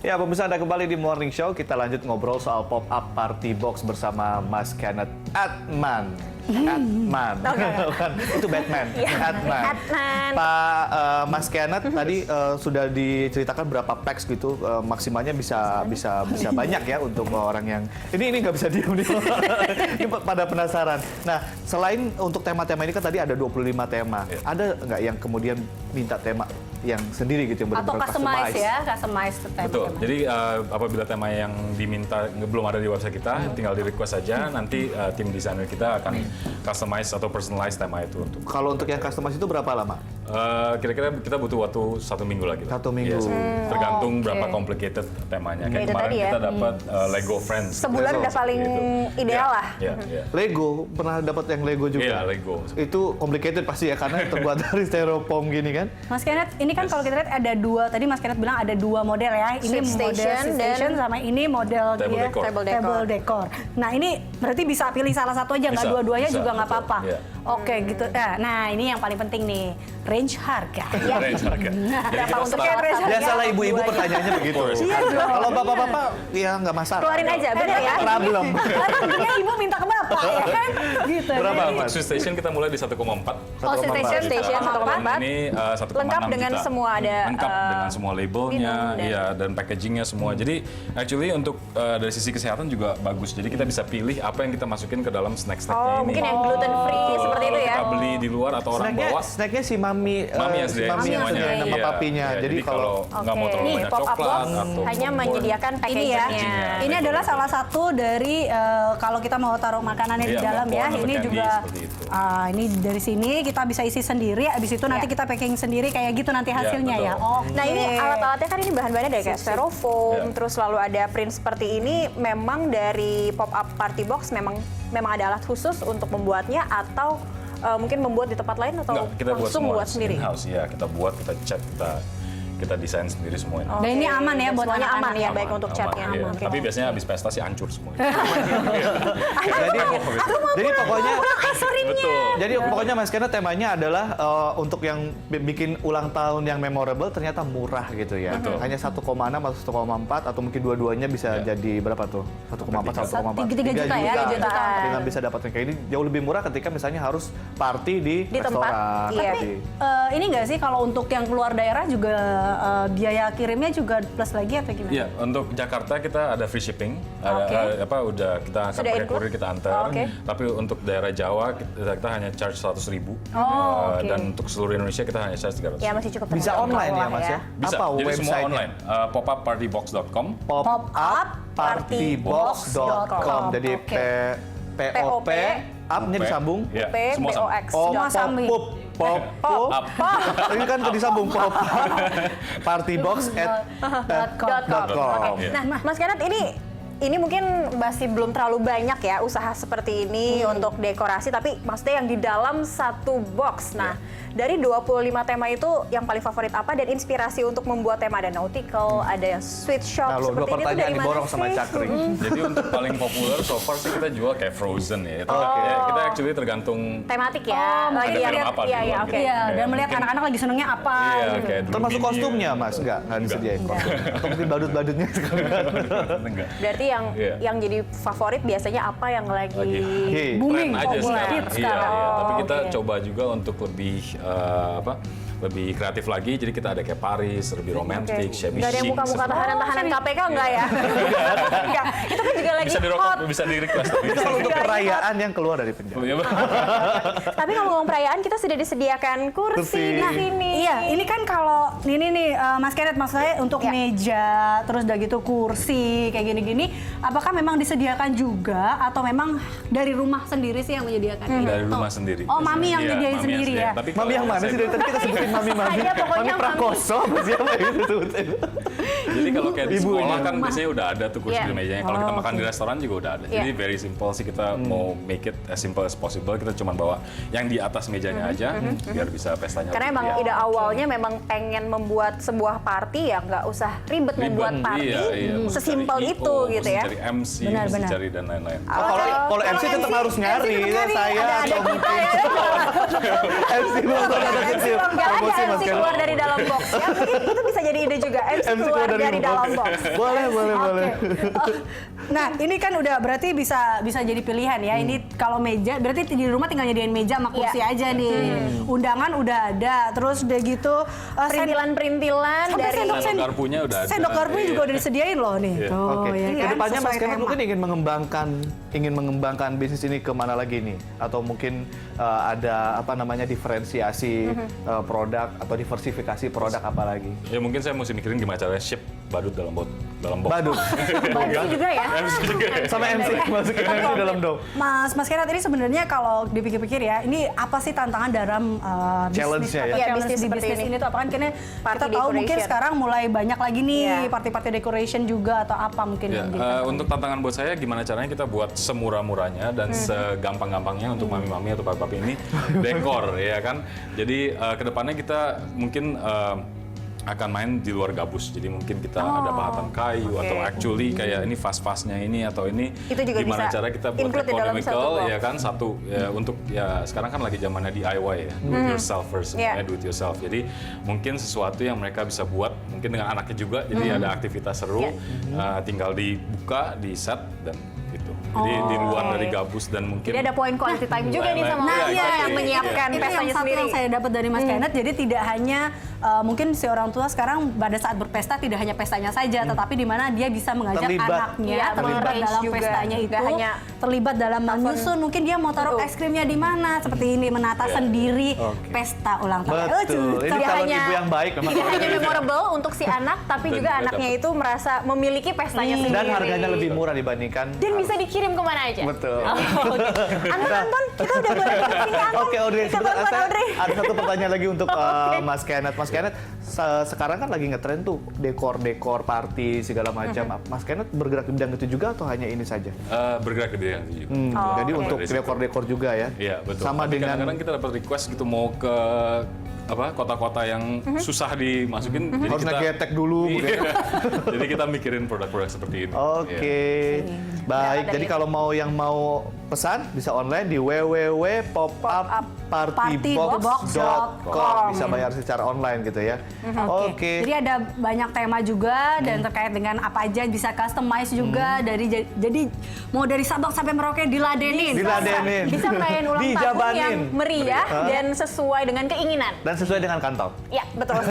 Ya, pemirsa, Anda kembali di Morning Show. Kita lanjut ngobrol soal pop-up party box bersama Mas Kenneth Adman. Itu Batman. Adman. Pak Mas Kenneth tadi sudah diceritakan berapa packs gitu, maksimalnya bisa banyak ya untuk orang yang ini nggak bisa diam nih. Ini pada penasaran. Nah, selain untuk tema-tema ini kan tadi ada 25 tema. Ada nggak yang kemudian minta tema yang sendiri gitu, yang atau benar-benar customize tema? Betul. Jadi apabila tema yang diminta belum ada di website kita, tinggal di request saja. Nanti tim desainer kita akan customize atau personalize tema itu untuk. Kalau untuk yang customize itu berapa lama? Kira-kira kita butuh waktu 1 minggu lagi. 1 minggu. Yes. Tergantung berapa complicated temanya. Kayak Itu kemarin tadi ya. kita dapat Lego Friends. Sebulan udah paling ideal lah. Iya. Lego, pernah dapat yang Lego juga? Iya, Lego. Itu complicated pasti ya, karena terbuat dari styrofoam gini kan? Mas Kenneth, ini kan kalau kita lihat ada dua, tadi Mas Kenneth bilang ada 2 model ya. Ini Sweet model Station Sweet Station sama ini model Table dia Decor. Table Decor. Nah, ini berarti bisa pilih salah satu aja, nggak Bisa, dua-duanya bisa, juga nggak betul. apa-apa. Iya. Oke, gitu. Nah, ini yang paling penting nih, range harga. Range harga. Jadi Berapa kita untuk start- range harga? Biasalah ibu-ibu pertanyaannya begitu. Iya dong. Kalau bapak-bapak ya nggak masalah. Keluarin aja, bener ya? Problem. Karena tentunya ibu minta ke bapak, ya kan? Gitu. Berapa, Jadi, Mas? Untuk Sweet Station kita mulai di 1,4. Oh, Sweet Station, Kita 1,4. Ini 1,6 Lengkap dengan juta. semua ada, lengkap dengan semua labelnya, minum dan- iya, dan packagingnya semua. Jadi actually untuk dari sisi kesehatan juga bagus. Jadi kita bisa pilih apa yang kita masukin ke dalam snack-snacknya Oh, ini. mungkin yang gluten free Betul. seperti itu Kalau ya? kita beli di luar atau orang bawa, Snacknya si mami yang si sediain mami yang semuanya. sediain sama Iya, papinya. iya. Jadi kalau nggak mau terlalu Nih, banyak pop-up coklat box atau hanya popcorn. menyediakan ini ya, packagingnya. ini adalah salah satu dari kalau kita mau taruh makanannya di Iya, dalam ya. popcorn atau Ini candy juga seperti itu. ini dari sini kita bisa isi sendiri. Abis itu nanti kita packing sendiri kayak gitu nanti hasilnya ya. betul. Oh, Nah, ini alat-alatnya kan ini bahan-bahannya dari kayak styrofoam, Iya. terus selalu ada print seperti ini. Memang dari pop-up party box memang ada alat khusus untuk membuatnya, atau mungkin membuat di tempat lain, atau Enggak, kita buat langsung semua buat sendiri? in-house, ya. Kita buat, kita cat, kita desain sendiri semuanya. Dan ini aman ya buat semuanya anak-anak. aman ya, baik untuk catnya. Iya. Aman. Tapi biasanya habis pesta sih hancur semua. jadi pokoknya Betul. Jadi pokoknya Mas Kenneth temanya adalah untuk yang bikin ulang tahun yang memorable ternyata murah gitu ya. Betul. Hanya 1,6 atau 1,4 atau mungkin dua-duanya bisa Ya. jadi berapa tuh? 1,4 1,4. 3 juta ya, 3 juta. Dengan bisa dapatnya kayak ini jauh lebih murah ketika misalnya harus party di tempat. restoran. Iya. Di- Ini nggak sih kalau untuk yang keluar daerah juga biaya kirimnya juga plus lagi atau gimana? Iya, untuk Jakarta kita ada free shipping. Oke. Udah kita akan Sudah pakai include? kurir, kita antar. Oke. Tapi untuk daerah Jawa kita hanya charge 100.000. Oh, oke. Dan untuk seluruh Indonesia kita hanya charge 300. Ya, masih cukup Bisa terjangkau online ya lah Mas ya? Bisa. Apa Jadi semua website-nya? online. Popuppartybox.com. popuppartybox.com. Jadi Oke. POP up-nya disambung. Ya, P, semua sama. BOX. Oh, Semua sambung. pop. Up. Ini kan disambung pop. Partybox@.com. Oke. Nah, Mas Kenneth, ini mungkin masih belum terlalu banyak ya usaha seperti ini untuk dekorasi, tapi maksudnya yang di dalam satu box. Nah, dari 25 tema itu yang paling favorit apa, dan inspirasi untuk membuat tema? Ada nautical, ada yang sweet shop Nah, lo seperti ini tuh pertanyaan dari mana diborong sih? sama Cakri. Jadi untuk paling populer so far sih kita jual kayak Frozen ya. Itu Oke. ya, kita actually tergantung Tematik ya. Oh, ada Iya, film apa di iya, luar oke. gitu. Iya, dan Kayak melihat mungkin- anak-anak lagi senengnya apa Iya, gitu. kayak dulu Termasuk Minion. kostumnya Mas? Enggak disediain kostum. Atau mungkin badut-badutnya sekalian. Enggak. Berarti Iya. yang jadi favorit biasanya apa yang lagi Hey. Booming, Tren aja populer sekarang. hits Iya, sekarang. iya. Tapi Oh, kita oke. coba juga untuk lebih kreatif lagi. Jadi kita ada kayak Paris, lebih romantic, shabby Nggak ada yang chic. muka-muka seperti- tahanan-tahanan KPK enggak ya? Enggak. Itu kan juga lagi Bisa di hot. bisa di request. Itu kalau untuk perayaan yang keluar dari penjara. Tapi ngomong perayaan, kita sudah disediakan kursi di sini. Iya, ini kan kalau ini nih Mas Kenneth, maksudnya untuk Ya. meja, terus udah gitu kursi kayak gini-gini, apakah memang disediakan juga atau memang dari rumah sendiri sih yang menyediakan? Dari Gitu. rumah sendiri. Oh, mami yang Iya, nyediain mami sendiri yang ya? sediain. Tapi Mami yang mana sih dari tadi kita sebutin mami-mami? Ada pokoknya Mami Prakoso apa siapa gitu sebutin. Jadi kalau kayak di Ibunya. sekolah kan biasanya udah ada tuh kursi Iya. di mejanya. Kalau kita makan di restoran juga udah ada. Jadi Iya. very simple sih, kita mau make it as simple as possible. Kita cuma bawa yang di atas mejanya aja biar bisa pestanya. Karena lebih emang meriah. ide awalnya memang pengen membuat sebuah party ya nggak usah ribet membuat party, Mesti sesimpel cari itu IO, gitu mesti ya. cari MC, Benar, mesti benar. cari dan lain-lain. Kalau MC tetap harus nyari, saya ada atau mungkin MC belum ada kecil. Nggak Promosi ada Mas MC Kenneth. keluar dari dalam box ya, mungkin itu bisa jadi ide juga. MC MC keluar keluar dari dalam box. Boleh. Oke. Nah, ini kan udah berarti bisa jadi pilihan ya. Ini kalau meja, berarti di rumah tinggal nyediain meja sama kursi aja nih. Undangan udah ada, terus udah gitu Perintilan-perintilan sampai dari Sendok garpunya udah ada. Sendok garpunya juga Iya. udah disediain loh nih. Iya. Tuh, Oke. ya kan? Kedepannya Mas Sesuai Kenneth tema. mungkin ingin mengembangkan bisnis ini kemana lagi nih? Atau mungkin ada apa namanya diferensiasi produk atau diversifikasi produk apa lagi? Ya mungkin saya mesti mikirin gimana caranya ship badut dalam box. Badut. Baju juga ya. MC juga ya. Sama MC masukin MC dalam dom. Mas Kenneth ini sebenarnya kalau dipikir-pikir ya, ini apa sih tantangan dalam Challenge-nya ya? atau Iya, challenge bisnis di seperti bisnis ini. ini tuh apa kan karena Party kita tahu mungkin decoration. sekarang mulai banyak lagi nih Iya. party-party decoration juga atau apa mungkin Ya, yang jadi tantangan. untuk tantangan buat saya gimana caranya kita buat semurah-murahnya dan segampang-gampangnya untuk mami-mami atau papi-papi ini dekor ya kan. Jadi kedepannya kita mungkin akan main di luar gabus. Jadi mungkin kita ada pahatan kayu Oke. atau actually kayak ini vas-vasnya ini atau ini Itu juga gimana bisa cara kita buat include di dalam satu economical box. ya kan satu ya untuk ya sekarang kan lagi zamannya DIY ya, do it yourself first Yeah. ya, do it yourself. Jadi mungkin sesuatu yang mereka bisa buat mungkin dengan anaknya juga. Jadi ada aktivitas seru, tinggal dibuka, di set dan gitu. Jadi di luar dari gabus dan mungkin Jadi ada poin quality time juga nih sama Nah, orang tua iya, yang menyiapkan itu pestanya yang satu sendiri. yang saya dapat dari Mas Kenneth. Jadi tidak hanya mungkin si orang tua sekarang pada saat berpesta tidak hanya pestanya saja, tetapi di mana dia bisa mengajak Terlibat. anaknya Iya, terlibat terlibat dalam juga. pestanya itu, Nggak hanya terlibat dalam menyusun. Mungkin dia mau taruh Betul. es krimnya di mana, seperti ini menata sendiri Oke. pesta ulang tahun. Betul. Ini Tidak calon hanya- ibu yang baik memang. Tidak hanya memorable untuk si anak, tapi Dan juga juga anaknya dapat. itu merasa memiliki pestanya sendiri. Dan harganya lebih murah dibandingkan. Dan bisa dikirim kemana aja. Betul. Anton, kita udah boleh kesini Anton. Oke Audrey, Kita bantuan saya Audrey. ada satu pertanyaan lagi untuk Oke. Mas Kenneth. Mas Kenneth, sekarang kan lagi ngetren tuh dekor-dekor party segala macam. Mas Kenneth bergerak di bidang itu juga atau hanya ini saja? bergerak di bidang itu juga. Jadi oke. untuk Dari situ. dekor-dekor juga ya? Iya betul. Sama Tapi dengan kadang-kadang kita dapat request gitu mau ke apa kota-kota yang susah dimasukin. Jadi harus ngegetek dulu. Iya. begitu. Jadi kita mikirin produk-produk seperti ini. Oke, Iya. baik. ada Jadi itu. kalau mau pesan bisa online di www.popuppartybox.com. Bisa bayar secara online gitu ya. Oke. Jadi ada banyak tema juga dan terkait dengan apa aja bisa customize juga jadi mau dari Sabang sampai Merauke diladenin. Diladenin. Bisa merayakan ulang tahun Dijabanin. yang meriah dan sesuai dengan keinginan. Dan sesuai dengan kantong. Ya, betul.